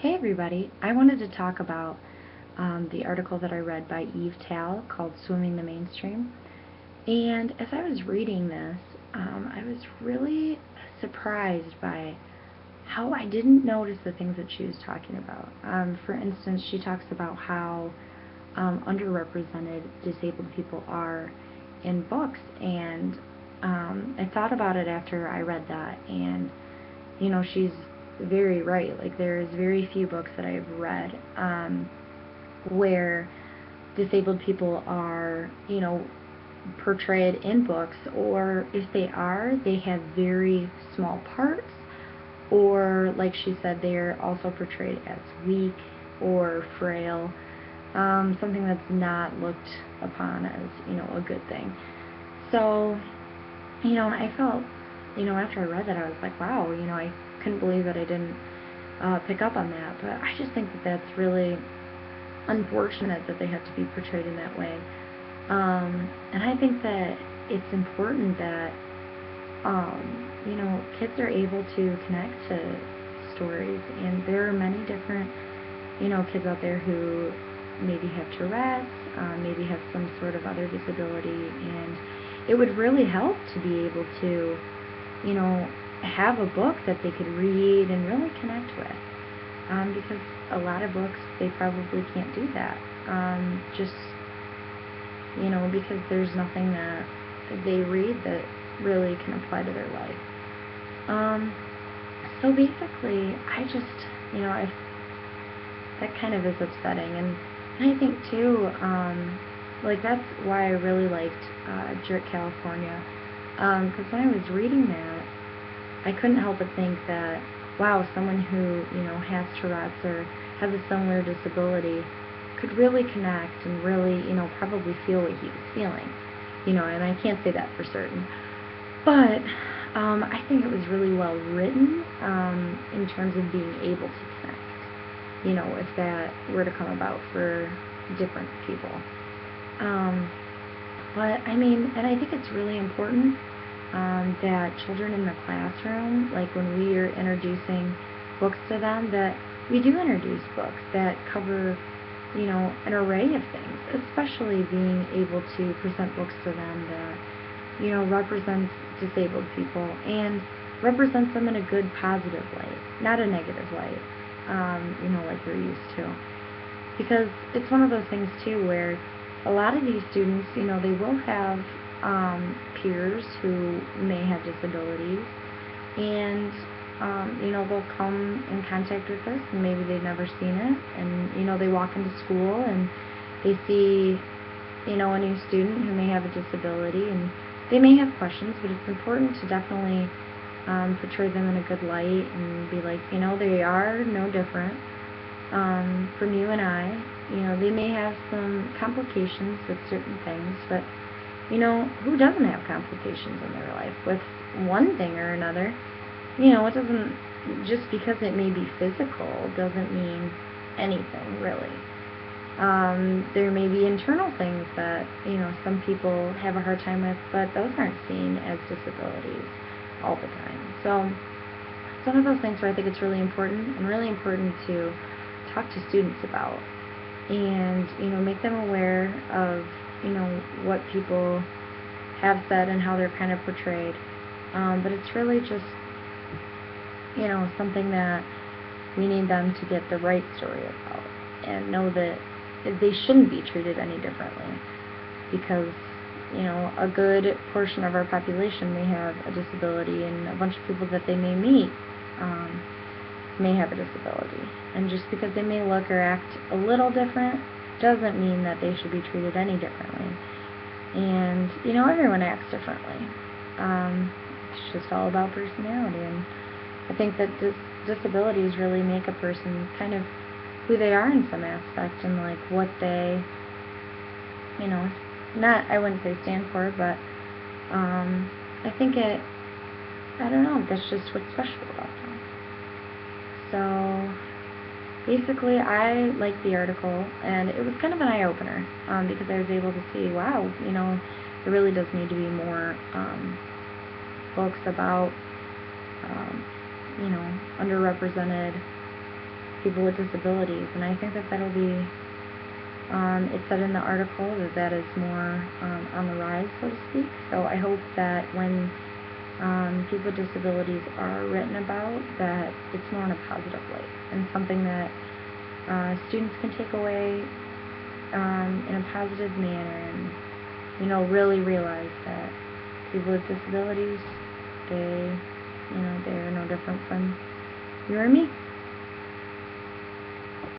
Hey everybody, I wanted to talk about the article that I read by Eve Tal called Swimming the Mainstream. And as I was reading this, I was really surprised by how I didn't notice the things that she was talking about. For instance, she talks about how underrepresented disabled people are in books, and I thought about it after I read that, and she's very right. Like, there's very few books that I've read where disabled people are, portrayed in books, or if they are, they have very small parts, or like she said, they're also portrayed as weak or frail, something that's not looked upon as, a good thing. So, and I felt, after I read that, I was like, wow, I couldn't believe that I didn't pick up on that. But I just think that that's really unfortunate that they have to be portrayed in that way. And I think that it's important that, kids are able to connect to stories. And there are many different, kids out there who maybe have Tourette's, maybe have some sort of other disability. And it would really help to be able to, you know, have a book that they could read and really connect with. Because a lot of books, they probably can't do that. Just, because there's nothing that they read that really can apply to their life. Um, so basically, I just, I that kind of is upsetting, and I think too, like that's why I really liked Jerk California, because when I was reading that, I couldn't help but think that, wow, someone who, has Tourette's or has a similar disability could really connect and really, probably feel what he was feeling. And I can't say that for certain. But I think it was really well written in terms of being able to connect, if that were to come about for different people. Um, but I mean, and I think it's really important that children in the classroom, like when we are introducing books to them, that we do introduce books that cover, an array of things, especially being able to present books to them that, represents disabled people and represents them in a good, positive light, not a negative light, like we're used to. Because it's one of those things, too, where a lot of these students, they will have peers who may have disabilities, and they'll come in contact with us, and maybe they've never seen it, and they walk into school and they see a new student who may have a disability, and they may have questions, but it's important to definitely portray them in a good light and be like, they are no different from you and I. They may have some complications with certain things, but who doesn't have complications in their life with one thing or another? It doesn't, just because it may be physical, doesn't mean anything, really. There may be internal things that, some people have a hard time with, but those aren't seen as disabilities all the time. So it's one of those things where I think it's really important, and really important to talk to students about, and, make them aware of, what people have said and how they're kind of portrayed. But it's really just, something that we need them to get the right story about and know that they shouldn't be treated any differently, because, a good portion of our population may have a disability, and a bunch of people that they may meet may have a disability. And just because they may look or act a little different doesn't mean that they should be treated any differently. And, everyone acts differently. It's just all about personality. And I think that disabilities really make a person kind of who they are in some aspect, and like what they, not, I wouldn't say stand for, but I think I don't know, that's just what's special about them. So basically, I liked the article, and it was kind of an eye-opener, because I was able to see, wow, there really does need to be more books about, underrepresented people with disabilities, and I think that that'll be, it said in the article that that is more on the rise, so to speak. So I hope that when people with disabilities are written about, that it's more in a positive light and something that students can take away in a positive manner, and really realize that people with disabilities, they are no different from you or me.